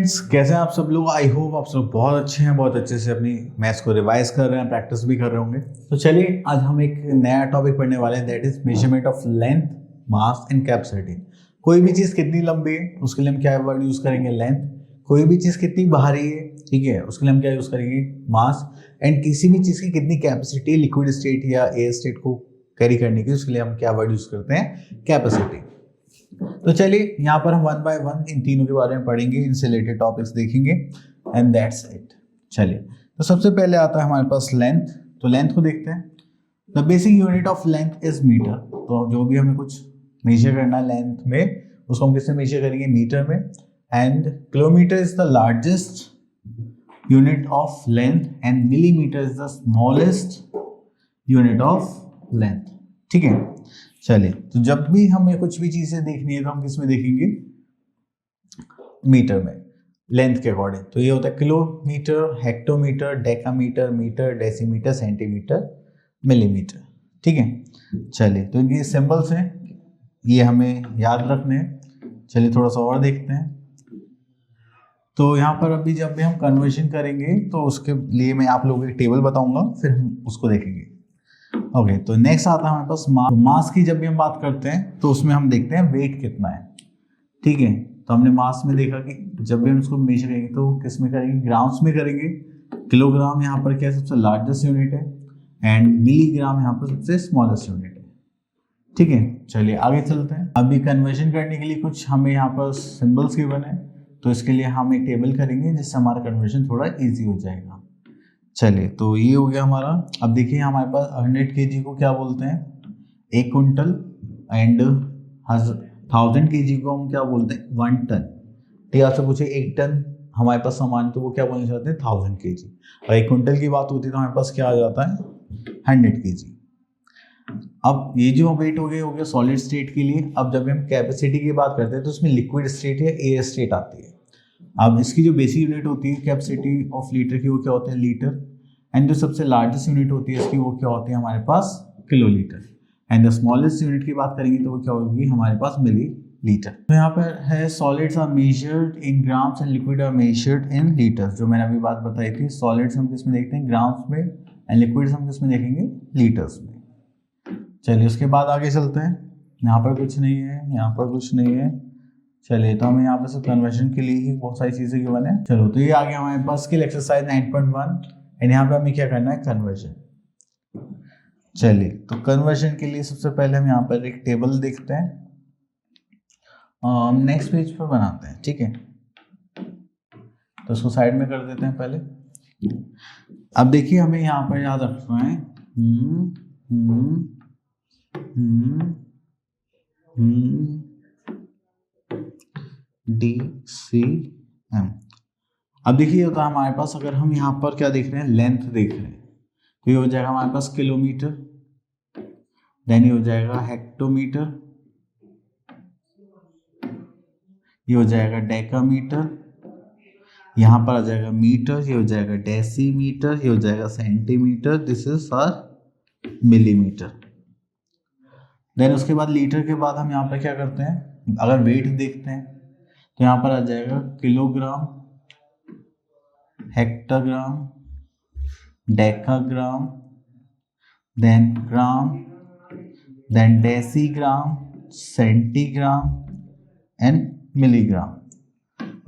Friends, कैसे हैं आप सब लोग। आई होप आप सब बहुत अच्छे हैं, बहुत अच्छे से अपनी मैथ्स को रिवाइज कर रहे हैं, प्रैक्टिस भी कर रहे होंगे। तो चलिए आज हम एक नया टॉपिक पढ़ने वाले हैं, that is measurement of length, mass and capacity. कोई भी चीज़ कितनी लंबी है उसके लिए हम क्या वर्ड यूज़ करेंगे, लेंथ। कोई भी चीज़ कितनी भारी है, ठीक है, उसके लिए हम क्या यूज़ करेंगे, मास। एंड किसी भी चीज़ की कितनी कैपेसिटी लिक्विड स्टेट या एयर स्टेट को कैरी करने की, उसके लिए हम क्या वर्ड यूज़ करते हैं, कैपेसिटी। तो चलिए यहाँ पर हम वन बाय वन इन तीनों के बारे में पढ़ेंगे, इनसे रिलेटेड टॉपिक्स देखेंगे एंड दैट्स इट। चलिए तो सबसे पहले आता है हमारे पास लेंथ। तो लेंथ को देखते हैं। The basic unit of length is metre. तो जो भी हमें कुछ मेजर करना है लेंथ में, उसको हम किससे मेजर करेंगे, मीटर में। And kilometre is the largest unit of length and millimetre is the smallest unit of length. ठीक है, चलिए तो जब भी हमें कुछ भी चीजें देखनी है तो हम किस में देखेंगे, मीटर में, लेंथ के अकॉर्डिंग। तो ये होता है kilometre, hectometre, decametre, metre, decimetre, centimetre, millimetre. ठीक है, चलिए तो ये सिंबल्स हैं, ये हमें याद रखने हैं। चलिए थोड़ा सा और देखते हैं। तो यहाँ पर अभी जब भी हम कन्वर्जन करेंगे तो उसके लिए मैं आप लोगों को एक टेबल बताऊंगा, फिर हम उसको देखेंगे। ओके, तो नेक्स्ट आता है हमारे पास मास। मास की जब भी हम बात करते हैं तो उसमें हम देखते हैं वेट कितना है। ठीक है, तो हमने मास में देखा कि जब भी हम उसको मेजर करेंगे तो किस में करेंगे, ग्राम्स में करेंगे। किलोग्राम यहाँ पर क्या सबसे लार्जेस्ट यूनिट है एंड मिलीग्राम यहाँ पर सबसे स्मॉलेस्ट यूनिट है। ठीक है, चलिए आगे चलते हैं। अभी कन्वर्जन करने के लिए कुछ हमें यहाँ पर सिंबल्स गिवन है, तो इसके लिए हम एक टेबल करेंगे जिससे हमारा कन्वर्जन थोड़ा ईजी हो जाएगा। चलिए तो ये हो गया हमारा। अब देखिए हमारे पास 100 kg को क्या बोलते हैं, 1 क्विंटल। एंड 1000 kg को हम क्या बोलते हैं, 1 टन। ठीक है, आपसे पूछे 1 टन हमारे पास सामान, तो वो क्या बोलना चाहते हैं, 1000 kg। और 1 क्विंटल की बात होती है तो हमारे पास क्या आ जाता है, 100 kg। अब ये जो वेट हो गया सॉलिड स्टेट के लिए। अब जब हम कैपेसिटी की बात करते हैं तो उसमें लिक्विड स्टेट या एयर स्टेट आती है। अब इसकी जो बेसिक यूनिट होती है कैपेसिटी ऑफ लीटर की, वो क्या होता है, लीटर। एंड जो सबसे लार्जेस्ट यूनिट होती है इसकी, वो क्या होती है हमारे पास, kilolitre. And the smallest unit की बात करेंगे तो वो क्या होगी हमारे पास, मिलीलीटर। तो यहाँ पर है solids are measured in grams and liquid are measured in litres. जो मैंने अभी बात बताई थी, सॉलिड्स हम किस में देखते हैं, ग्राम्स में, एंड लिक्विड्स हम किस में देखेंगे, लीटर्स में। चलिए उसके बाद आगे चलते हैं। यहाँ पर कुछ नहीं है, यहाँ पर कुछ नहीं है। चलिए तो हमें यहाँ पर सिर्फ कन्वर्जन के लिए ही बहुत सारी चीज़ें गिवन है। चलो तो ये आ गया हमारे पास स्किल एक्सरसाइज 9.1 एंड यहाँ पे हमें क्या करना है, कन्वर्जन। चलिए तो कन्वर्जन के लिए सबसे पहले हम यहाँ पर एक टेबल देखते हैं, नेक्स्ट पेज पर बनाते हैं। ठीक है, तो उसको साइड में कर देते हैं पहले। अब देखिए हमें यहाँ पर याद रखना है DCM। अब देखिए होता है हमारे पास, अगर हम यहाँ पर क्या देख रहे हैं, लेंथ देख रहे हैं, तो ये हो जाएगा हमारे पास किलोमीटर। देन ये हो जाएगा हेक्टोमीटर, ये हो जाएगा डेकामीटर, यहाँ पर आ जाएगा मीटर, ये हो जाएगा डेसीमीटर, ये हो जाएगा centimetre, this is our millimetre. Then उसके बाद लीटर के बाद हम यहाँ पर क्या करते हैं, अगर वेट देखते हैं तो यहाँ पर आ जाएगा kilogram, hectogram, decagram, then gram, then decigram, centigram and milligram.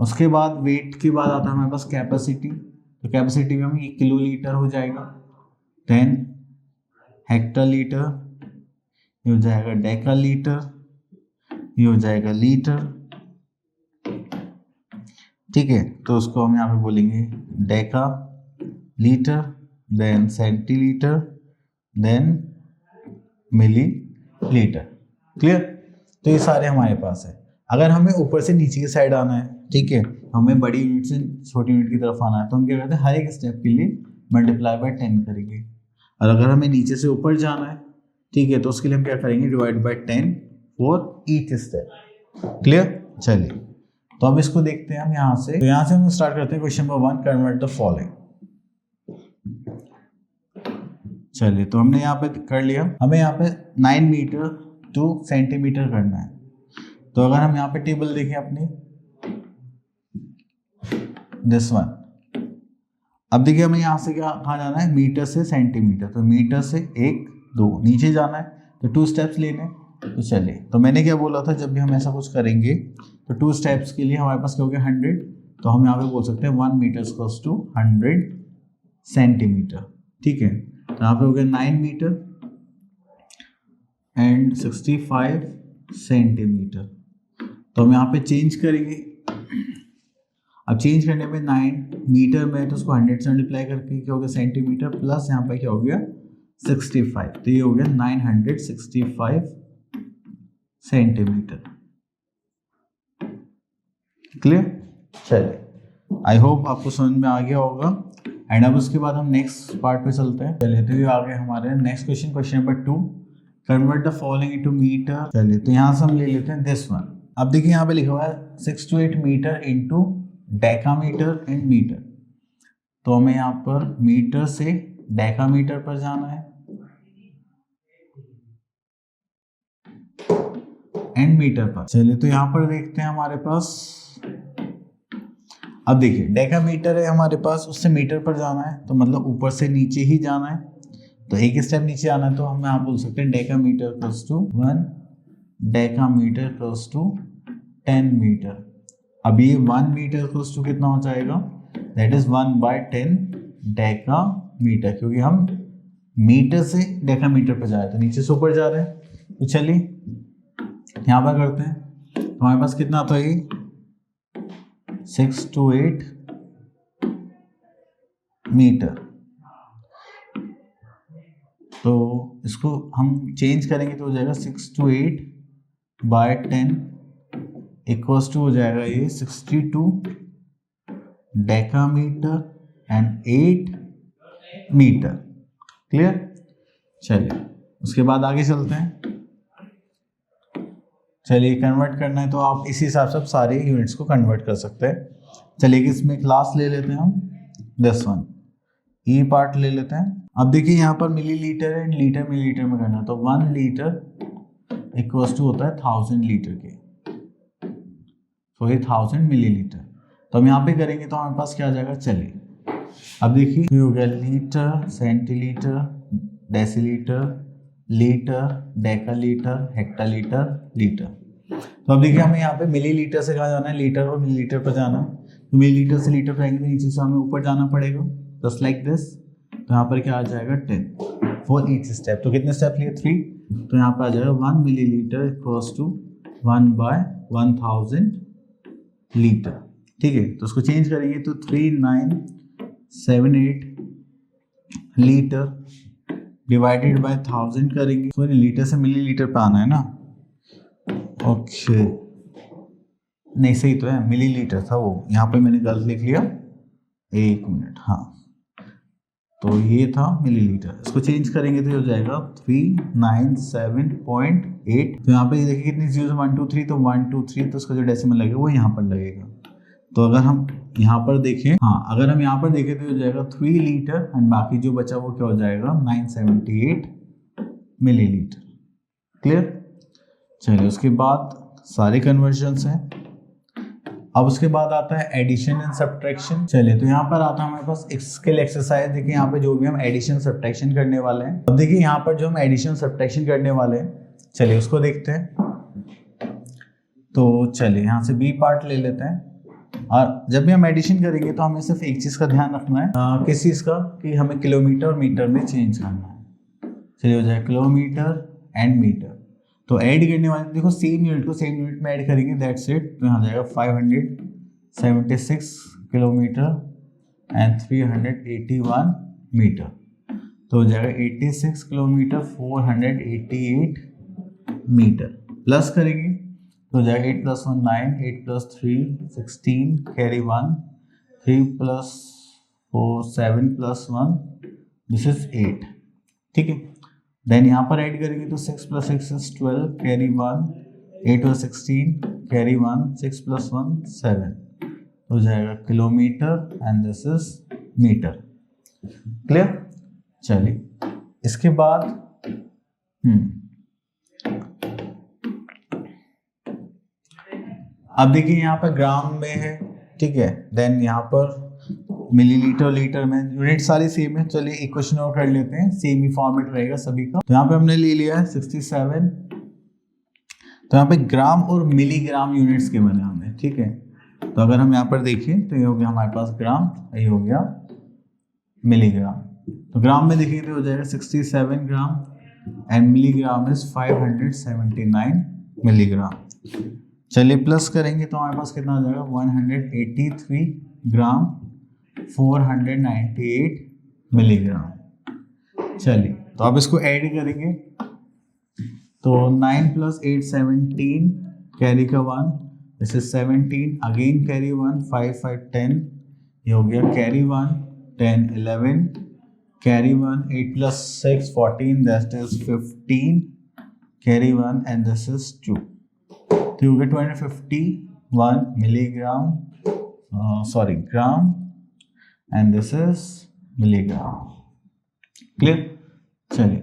उसके बाद वेट के बाद आता है हमारे पास कैपेसिटी। तो कैपेसिटी में हम ये किलोलीटर हो जाएगा, देन हेक्टालीटर, ये हो जाएगा डेकालीटर, ये हो जाएगा लीटर। ठीक है, तो उसको हम यहाँ पे बोलेंगे decalitre, then centilitre, then millilitre. Clear, तो ये सारे हमारे पास है। अगर हमें ऊपर से नीचे की साइड आना है, ठीक है, हमें बड़ी यूनिट से छोटी यूनिट की तरफ आना है, तो हम क्या करते हैं, हर एक स्टेप के लिए मल्टीप्लाई बाय 10 करेंगे। और अगर हमें नीचे से ऊपर जाना है, ठीक है, तो उसके लिए हम क्या करेंगे, divide by 10 for each step. Clear, चलिए तो अब इसको देखते हैं हम यहाँ से। तो यहाँ से हम स्टार्ट करते हैं question number 1, convert the following. चलिए तो हमने यहाँ पे कर लिया, हमें यहाँ पे 9 मीटर टू सेंटीमीटर करना है। तो अगर हम यहाँ पे टेबल देखें अपनी, दिस वन। अब देखिए हमें यहाँ से क्या कहाँ जाना है, मीटर से सेंटीमीटर, तो मीटर से 1 2 नीचे जाना है, तो 2 स्टेप्स लेने। तो चलिए, तो मैंने क्या बोला था, जब भी हम ऐसा कुछ करेंगे तो 2 स्टेप्स के लिए हमारे पास क्या हो गया 100, तो हम यहाँ पे बोल सकते हैं 1 मीटर इक्वल्स टू 100 सेंटीमीटर। ठीक है, तो यहाँ पे हो गया 9 मीटर एंड 65 सेंटीमीटर। तो हम यहाँ पे चेंज करेंगे। अब चेंज करने में 9 मीटर में तो उसको 100 से मल्टीप्लाई करके क्या हो गया सेंटीमीटर, प्लस यहाँ पे क्या हो गया 65, तो ये हो गया 965 सेंटीमीटर। क्लियर? चलिए, आई होप आपको समझ में आ गया होगा। एंड अब उसके बाद हम नेक्स्ट पार्ट पे चलते हैं। चलिए, तो ये आ गए हमारे next question, question number 2, convert the following into metre. चलिए, तो यहाँ से हम ले लेते हैं दिस वन। अब देखिए यहाँ पे लिखा हुआ है 6 to 8 metre into decametre and metre. तो हमें यहाँ पर मीटर से डेकामीटर पर जाना है एंड मीटर पर। चलिए, तो यहाँ पर देखते हैं हमारे पास, अब देखिए डेकामीटर है हमारे पास, उससे मीटर पर जाना है, तो मतलब ऊपर से नीचे ही जाना है, तो एक स्टेप नीचे आना है, तो हम यहाँ बोल सकते हैं decametre plus two 1 decametre plus two 10 metre. अब ये 1 मीटर प्लस टू कितना हो जाएगा, दैट इज 1/10 डेकामीटर, क्योंकि हम मीटर से डेकामीटर पर जा रहे हैं, तो नीचे से ऊपर जा रहे हैं। तो चलिए यहाँ पर करते हैं, तो हमारे पास कितना आता है ये 6 to 8 मीटर। तो इसको हम चेंज करेंगे तो हो जाएगा 6 to 8/10 इक्वल्स टू हो जाएगा ये 62 डेकामीटर एंड 8 मीटर। क्लियर? चलिए, उसके बाद आगे चलते हैं। चलिए, कन्वर्ट करना है तो आप इसी हिसाब से सारे यूनिट्स को कन्वर्ट कर सकते हैं। चलिए, इसमें क्लास ले लेते हैं हम दिस वन, ई पार्ट ले लेते हैं। अब देखिए यहाँ पर मिलीलीटर है, लीटर मिलीलीटर में करना है, तो 1 लीटर इक्वल्स टू होता है 1000 लीटर के, तो ये 1000 मिलीलीटर। तो हम यहाँ पे करेंगे तो हमारे पास क्या आ जाएगा, चलिए अब देखिए ये हो गया litre, centilitre, decilitre, litre, decalitre, hectolitre, litre. तो अब देखिए हमें यहाँ पे मिलीलीटर से कहाँ जाना है, लीटर और मिलीलीटर पर जाना है, तो मिलीलीटर से लीटर पर आएंगे तो नीचे से हमें ऊपर जाना पड़ेगा, जस्ट लाइक दिस। तो यहाँ पर क्या आ जाएगा 10 फॉर ईच स्टेप। तो कितने स्टेप लिए 3, तो यहाँ पर आ जाएगा 1 मिलीलीटर इक्वल्स टू 1/1000 लीटर। ठीक है, तो उसको चेंज करेंगे तो 3978 लीटर डिवाइडेड बाय 1000 करेंगे, सॉरी लीटर से मिलीलीटर पे आना है ना, ओके नहीं सही तो है, मिलीलीटर था वो, यहाँ पे मैंने गलत लिख लिया, 1 मिनट, हाँ तो ये था मिलीलीटर। इसको चेंज करेंगे तो हो जाएगा 397.8। तो यहाँ पे देखिए कितनी जीरो 1 2 3, तो 1 2 3, तो उसका जो डेसिमल लगेगा वो यहाँ पर लगेगा। तो अगर हम यहाँ पर देखें, हाँ अगर हम यहाँ पर देखें तो हो जाएगा 3 लीटर एंड बाकी जो बचा वो क्या हो जाएगा 978 मिलीलीटर। क्लियर? चलिए, उसके बाद सारे कन्वर्जन्स हैं। अब उसके बाद आता है एडिशन एंड सब्ट्रैक्शन। चलिए, तो यहाँ पर आता है हमारे पास एक स्किल एक्सरसाइज। देखिए यहाँ पे जो भी हम एडिशन सब्ट्रैक्शन करने वाले हैं, अब देखिए यहाँ पर जो हम एडिशन सब्ट्रैक्शन करने वाले हैं, चलिए उसको देखते हैं। तो चलिए यहाँ से बी पार्ट ले लेते हैं, और जब भी हम एडिशन करेंगे तो हमें सिर्फ एक चीज़ का ध्यान रखना है, किस चीज़ का, कि हमें किलोमीटर और मीटर में चेंज करना है। चलिए हो जाए किलोमीटर एंड मीटर। तो ऐड करने वाले देखो सेम यूनिट को सेम यूनिट में ऐड करेंगे, दैट्स इट। तो यहाँ जाएगा 576 किलोमीटर एंड 381 मीटर। तो हो जाएगा 86 किलोमीटर 488 मीटर। प्लस करेंगे तो हो जाएगा 8 + 1 9, 8 + 3 16, कैरी 1, 3 + 4 7 + 1 दिस इज 8। ठीक है, देन यहाँ पर ऐड करेंगे तो 6 + 6 is 12, कैरी 1, 8 + 16, कैरी 1, 6 + 1 7, हो जाएगा kilometre and this is metre. Clear? चलिए, इसके बाद अब देखिए यहाँ पर ग्राम में है, ठीक है, देन यहाँ पर मिलीलीटर लीटर में यूनिट सारी सेम है। चलिए एक क्वेश्चन और कर लेते हैं, सेम ही फॉर्मेट रहेगा सभी का। तो यहाँ पे हमने ले लिया है 67, तो यहाँ पे ग्राम और मिलीग्राम यूनिट्स के बने हमें, ठीक है। तो अगर हम यहाँ पर देखें तो ये हो गया हमारे पास ग्राम, ये हो गया मिलीग्राम। तो ग्राम में देखिए तो हो जाएगा 67 gram and milligram is 579 milligram. चलिए प्लस करेंगे तो हमारे पास कितना आ जाएगा 183 ग्राम 498 मिलीग्राम। चलिए तो अब इसको ऐड करेंगे तो 9 + 8 17, कैरी का 1, दिस इज 17, अगेन कैरी 1, 5 5 10, ये हो गया carry 1, 10 11, carry 1, 8 + 6 14, that is 15, carry 1 and this is 2, तो you get 251 milligram, gram and this is milligram. Clear. चलिए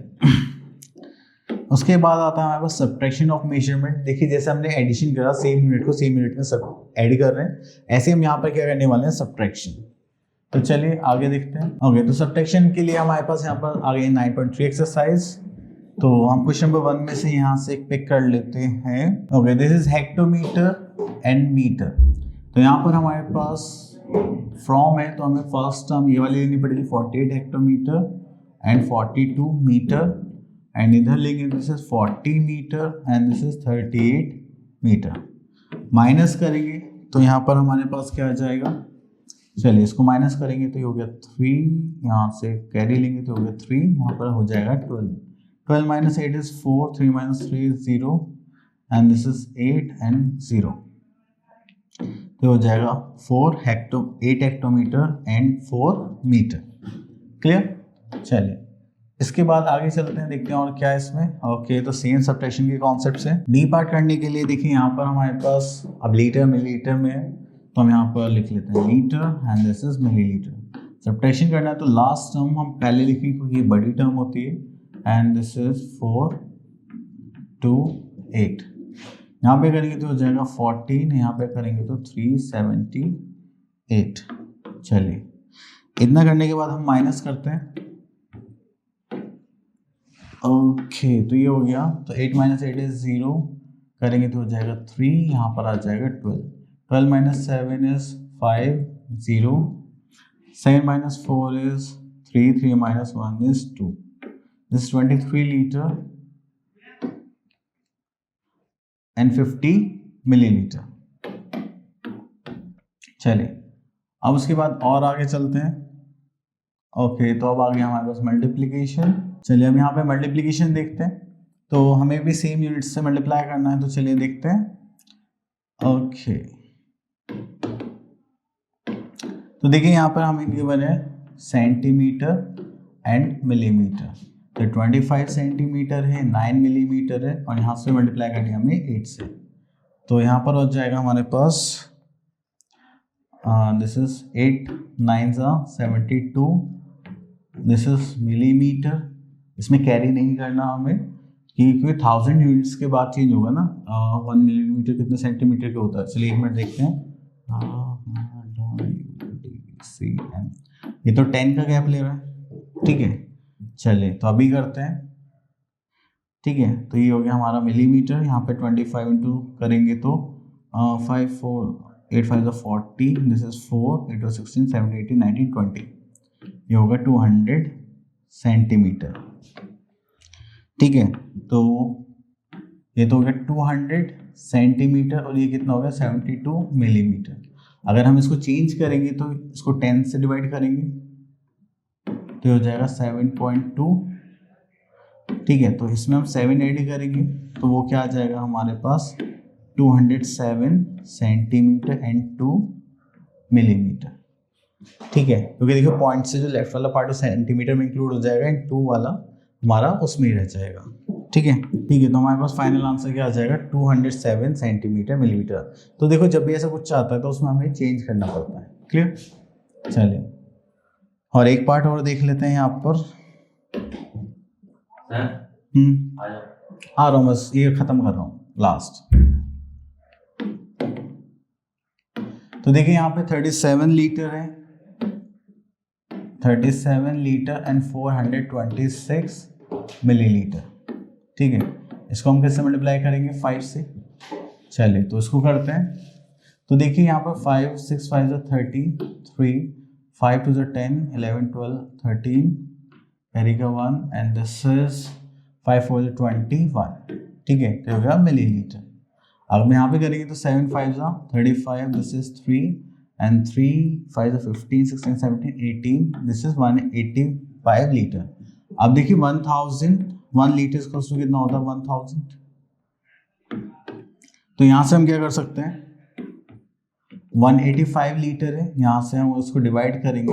उसके बाद आता है हमारे पास सब्ट्रैक्शन ऑफ मेजरमेंट। देखिए जैसे हमने एडिशन करा सेम यूनिट को सेम यूनिट में सब ऐड कर रहे हैं, ऐसे हम यहाँ पर क्या करने वाले हैं सब्ट्रैक्शन। तो चलिए आगे देखते हैं। ओके तो सब्ट्रैक्शन के लिए हमारे पास यहाँ पर आ गई 9.3 एक्सरसाइज। तो हम क्वेश्चन नंबर 1 में से यहाँ से पिक कर लेते हैं। Okay this is hectometre and metre. तो यहाँ पर हमारे पास फ्रॉम है तो हमें फर्स्ट टर्म ये वाली लेनी पड़ेगी 48 हेक्टोमीटर एंड 42 मीटर, एंड इधर लेंगे this is 40 metre and this is 38 metre. Minus करेंगे तो यहाँ पर हमारे पास क्या आ जाएगा, चलिए इसको माइनस करेंगे तो ये हो गया 3, यहाँ से कैरी लेंगे तो हो गया 3, यहाँ पर हो जाएगा 12, 12 - 8 is 4, 3 - 3 is 0, and this is 8 and 0, तो हो जाएगा 8 हेक्टोमीटर एंड 4 मीटर। क्लियर। चलिए इसके बाद आगे चलते हैं, देखते हैं और क्या है इसमें। ओके तो सेम सब्ट्रैक्शन के कॉन्सेप्ट से डी पार्ट करने के लिए देखिए यहाँ पर हमारे पास अब लीटर मिलीलीटर में है, तो हम यहाँ पर लिख लेते हैं litre and this is millilitre. Subtraction करना है तो लास्ट टर्म हम पहले लिखेंगे क्योंकि ये बड़ी टर्म होती है, एंड दिस इज 4 2 8, यहाँ पे करेंगे तो हो जाएगा 14, यहाँ पे करेंगे तो 378। चलिए इतना करने के बाद हम माइनस करते हैं। ओके तो ये हो गया, तो 8 - 8 is 0, करेंगे तो हो जाएगा 3, यहाँ पर आ जाएगा 12, 12 - 7 is 5 0, 7 - 4 is 3, 3 - 1 is 2, this is 23 liter and 50 milliliter। चलिए अब उसके बाद और आगे चलते हैं। ओके तो अब आ गया हमारे पास मल्टीप्लिकेशन। चलिए अब यहाँ पे मल्टीप्लिकेशन देखते हैं, तो हमें भी सेम यूनिट से मल्टीप्लाई करना है, तो चलिए देखते हैं। ओके तो देखिए यहाँ पर हमें गिवन है सेंटीमीटर एंड मिलीमीटर, तो 25 सेंटीमीटर है, 9 मिलीमीटर है, और यहाँ से मल्टीप्लाई करनी है हमें 8 से, तो यहाँ पर हो जाएगा हमारे पास this is 8 9 72, this is millimetre. इसमें कैरी नहीं करना हमें क्योंकि 1000 यूनिट्स के बाद चेंज होगा ना, 1 मिलीमीटर कितने सेंटीमीटर का होता है। चलिए एक मिनट देखते हैं। ये तो 10 का गैप ले रहा है, ठीक है। चलिए तो अभी करते हैं, ठीक है। तो ये हो गया हमारा मिलीमीटर, यहाँ पे 25 इंटू करेंगे तो 5 4 8 5 40, दिस इज 4 8 16 17 18 19 20, ये होगा 200 सेंटीमीटर, ठीक है। तो ये तो हो गया 200 सेंटीमीटर और ये कितना हो गया 72 मिलीमीटर। अगर हम इसको चेंज करेंगे तो इसको 10 से डिवाइड करेंगे तो हो जाएगा 7.2, ठीक है। तो इसमें हम 7 ऐड करेंगे तो वो क्या आ जाएगा हमारे पास 207 सेंटीमीटर एंड 2 मिलीमीटर, ठीक है। क्योंकि देखो पॉइंट से जो लेफ्ट वाला पार्ट सेंटीमीटर में इंक्लूड हो जाएगा एंड 2 वाला हमारा उसमें ही रह जाएगा, ठीक है। ठीक है तो हमारे पास फाइनल आंसर क्या आ जाएगा 207 सेंटीमीटर मिलीमीटर। तो देखो जब भी ऐसा कुछ आता है तो उसमें हमें चेंज करना पड़ता है। क्लियर। चलिए और एक पार्ट और देख लेते हैं यहाँ पर। आ रहा हूँ बस ये खत्म कर रहा हूँ लास्ट। तो देखिए यहाँ पे 37 लीटर है 37 लीटर एंड 426 मिलीलीटर। ठीक है, इसको हम कैसे मल्टीप्लाई करेंगे 5 से। चलिए तो इसको करते हैं। तो देखिए यहाँ पर 5 6 5 33, 5 2 10, 11 12 13, कैरी का 1 एंड दिस इज 5 4 21। ठीक है, तो हो गया मिलीलीटर। अब हम यहाँ पे करेंगे तो 7 5 35, this is 3 and 3 5 15 16 17 18, this is 185 litre. अब देखिए 1 लीटर का कितना होता है 1000। तो यहाँ से हम क्या कर सकते हैं, 185 लीटर है, यहाँ से हम उसको डिवाइड करेंगे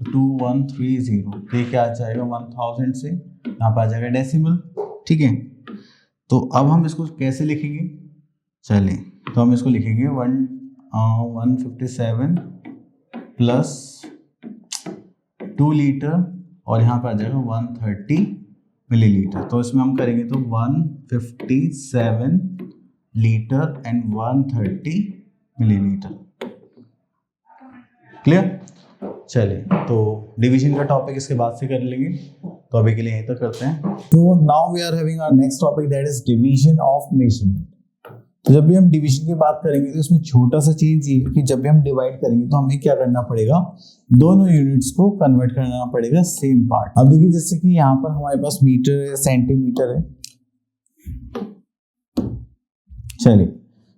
2130, तो ये क्या आ जाएगा 1000 से यहाँ पर आ जाएगा डेसिमल। ठीक है, तो अब हम इसको कैसे लिखेंगे, चलिए तो हम इसको लिखेंगे 157 प्लस 2 लीटर और यहाँ पर आ जाएगा 130 मिलीलीटर। तो इसमें हम करेंगे तो 157 लीटर एंड 130 मिलीलीटर। क्लियर। चलिए तो डिवीजन का टॉपिक इसके बाद से कर लेंगे, तो अभी के लिए यहीं तक करते हैं। तो now we are having our next topic, that is division of measurement. तो जब भी हम डिवीजन की बात करेंगे तो इसमें छोटा सा चेंज ये है कि जब भी हम डिवाइड करेंगे तो हमें क्या करना पड़ेगा, दोनों यूनिट्स को कन्वर्ट करना पड़ेगा सेम पार्ट। अब देखिए जैसे कि यहाँ पर हमारे पास मीटर है, सेंटीमीटर है। चलिए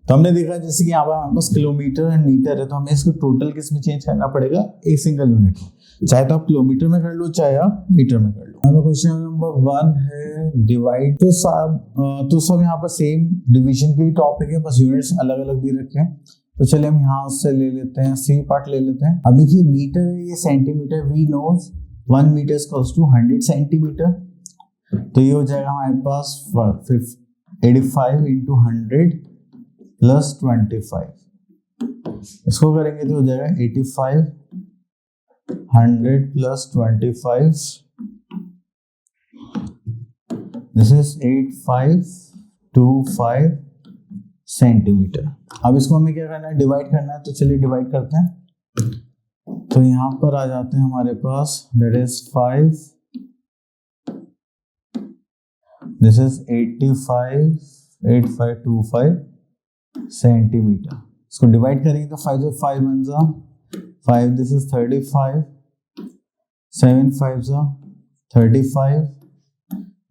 तो हमने देखा जैसे कि यहाँ पर हमारे पास किलोमीटर एंड मीटर है, तो हमें इसको टोटल किस में चेंज करना पड़ेगा, एक सिंगल यूनिट में। चाहे तो आप किलोमीटर में कर लो, चाहे आप मीटर में कर लो। हमारा क्वेश्चन नंबर 1 है डिवाइड। तो सब यहाँ पर सेम डिवीजन के टॉपिक है, बस यूनिट्स अलग अलग दे रखे हैं। तो चलिए हम यहाँ से ले लेते हैं, सी पार्ट ले लेते हैं। अब देखिए मीटर है, ये centimetre, we knows 1 metre equals to 100 centimetre. तो ये हो जाएगा हमारे पास 85 इंटू 100 प्लस 25। इसको करेंगे तो हो जाएगा 85 100 प्लस 25, दिस इज 8525 सेंटीमीटर। अब इसको हमें क्या करना है, डिवाइड करना है। तो चलिए डिवाइड करते हैं। तो यहां पर आ जाते हैं हमारे पास, that is 5, this is 8525 centimetre. इसको डिवाइड करेंगे तो 5 5 1 5, दिस इज 35, 7 5 35,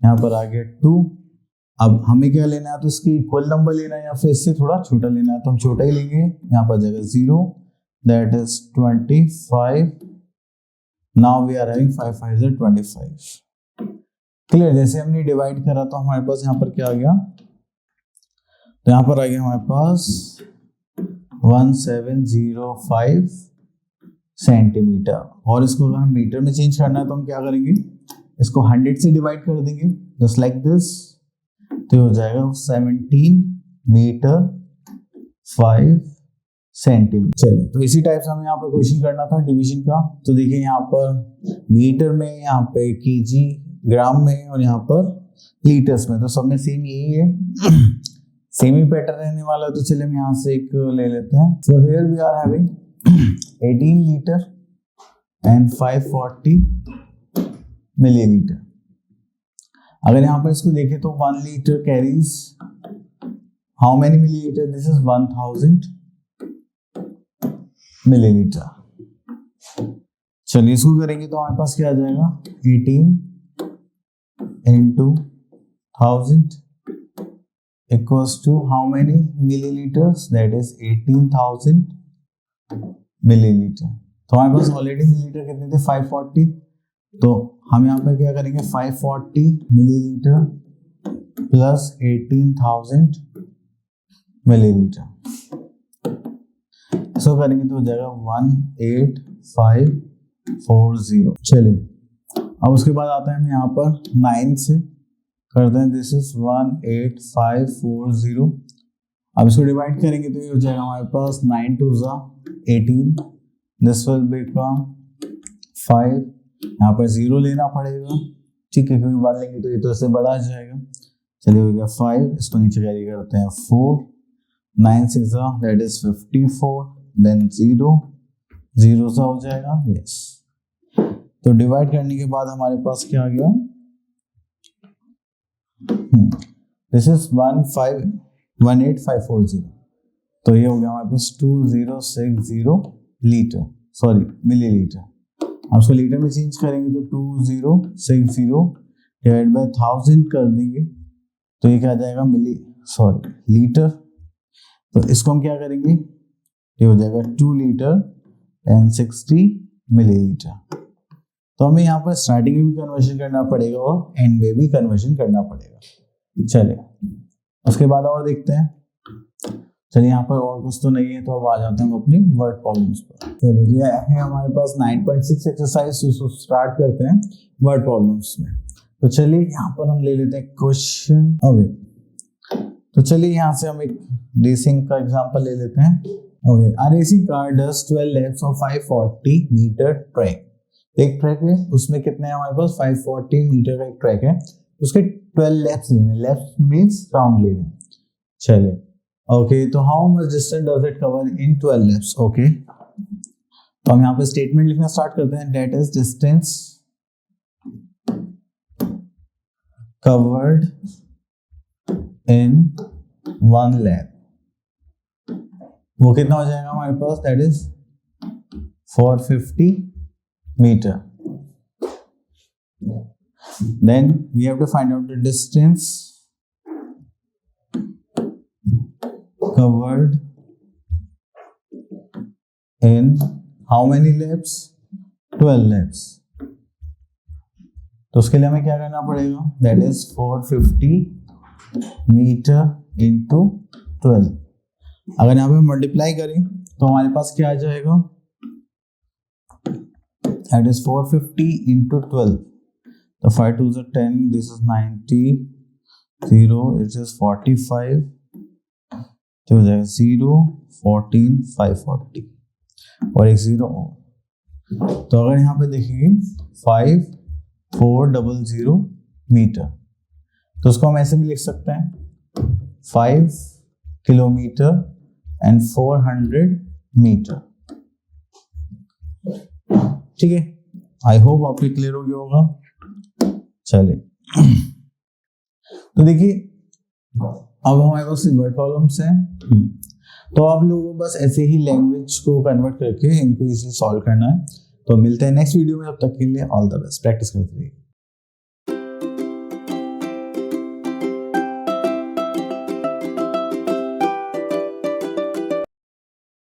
यहाँ पर आ गया 2। अब हमें क्या लेना है, तो इसकी इक्वल नंबर लेना है या फिर इससे थोड़ा छोटा लेना है, तो हम छोटा ही लेंगे। यहाँ पर आ जाएगा 0, that is 25। Now we are having 5 5 25। Clear. जैसे हमने डिवाइड करा तो हमारे पास यहाँ पर क्या आ गया, तो यहाँ पर आ गया हमारे पास 1705 सेंटीमीटर। और इसको अगर हम मीटर में चेंज करना है तो हम क्या करेंगे, इसको 100 से डिवाइड कर देंगे, जस्ट लाइक दिस। तो हो जाएगा 17 मीटर 5 सेंटीमीटर। चलिए तो इसी टाइप से हमें यहाँ पर क्वेश्चन करना था डिवीजन का। तो देखिए यहाँ पर मीटर में, यहाँ पे केजी, ग्राम में, और यहाँ पर लीटर्स में। तो सब में सेम यही है, सेम ही पैटर्न रहने वाला है। तो चलिए हम यहाँ से एक ले लेते हैं। So here we are having 18 litre and 540 millilitre. अगर यहाँ पर इसको देखें तो 1 litre carries how many millilitre, this is 1000 millilitre. चलिए इसको करेंगे तो हमारे पास क्या आ जाएगा, 18 into 1000 equals to how many milliliters, that is 18,000 millilitre. तो हमारे पास ऑलरेडी मिलीलीटर कितने थे, 540। तो हम यहाँ पर क्या करेंगे, 540 मिलीलीटर प्लस 18,000 मिलीलीटर। इसको करेंगे तो हो जाएगा 18540। चलिए अब उसके बाद आता है हम यहाँ पर 9 से करते हैं, दिस इज 18540। अब इसको डिवाइड करेंगे तो ये हो जाएगा हमारे पास 9 2 18, दिस विल बिकम 5। यहाँ पर 0 लेना पड़ेगा, ठीक है, क्योंकि 1 लेंगे तो ये तो इससे बड़ा आ जाएगा। चलिए हो गया 5, इसको नीचे कैरी करते हैं 4, 9 6 दैट इज 54, देन 0 0 सा हो जाएगा, यस। तो डिवाइड करने के बाद हमारे पास क्या आ गया, दिस इज 18540, तो ये हो गया हमारे पास 2060 लीटर, सॉरी मिलीलीटर। आप उसको लीटर में चेंज करेंगे तो 2060 डिवाइड बाय 1000 कर देंगे तो ये क्या आ जाएगा लीटर। तो इसको हम क्या करेंगे, ये हो जाएगा 2 लीटर एंड 60 मिलीलीटर। तो हमें यहाँ पर स्टार्टिंग में भी कन्वर्शन करना पड़ेगा और एंड में भी कन्वर्शन करना पड़ेगा। चलिए उसके बाद और देखते हैं। चलिए यहाँ पर और कुछ तो नहीं है, तो अब आ जाते हैं हम अपनी वर्ड प्रॉब्लम्स पर। चलिए ये है हमारे पास 9.6 एक्सरसाइज, तो स्टार्ट करते हैं वर्ड प्रॉब्लम्स में। तो चलिए यहाँ पर हम ले लेते हैं क्वेश्चन। ओके, तो चलिए यहाँ से हम एक रेसिंग का एग्जांपल ले लेते हैं। Okay, a racing car does 12 laps of 540 metre track. एक ट्रैक है, उसमें कितने हैं हमारे पास 540 मीटर का एक ट्रैक है, उसके 12 लैप्स लेने, लैप्स मींस राउंड लेने। चलिए ओके, तो how much distance does it cover in 12 laps. Okay, तो हम यहाँ पे स्टेटमेंट लिखना स्टार्ट करते हैं। That is distance covered in 1 lap, वो कितना हो जाएगा हमारे पास, that is 450 metre. Then we have to find out the distance covered in how many laps, 12 laps। तो उसके लिए हमें क्या करना पड़ेगा, that is 450 मीटर इंटू 12। अगर यहाँ पे मल्टीप्लाई करें तो हमारे पास क्या आ जाएगा, that is 450 into 12, the 5 2s are 10, this is 90, 0, it is 45, तो हो जाएगा 0, 14, 540 और एक 0 और। तो अगर यहाँ पे देखेंगे 5400 मीटर, तो उसको हम ऐसे भी लिख सकते हैं 5 किलोमीटर एंड 400 मीटर। ठीक है, आई होप आपके क्लियर हो गया होगा। चलिए तो देखिए अब हमारे पास वर्ड प्रॉब्लम्स हैं, तो आप लोगों को बस ऐसे ही लैंग्वेज को कन्वर्ट करके इनको इजीली सॉल्व करना है। तो मिलते हैं नेक्स्ट वीडियो में, तब तक के लिए ऑल द बेस्ट, प्रैक्टिस करते रहिए।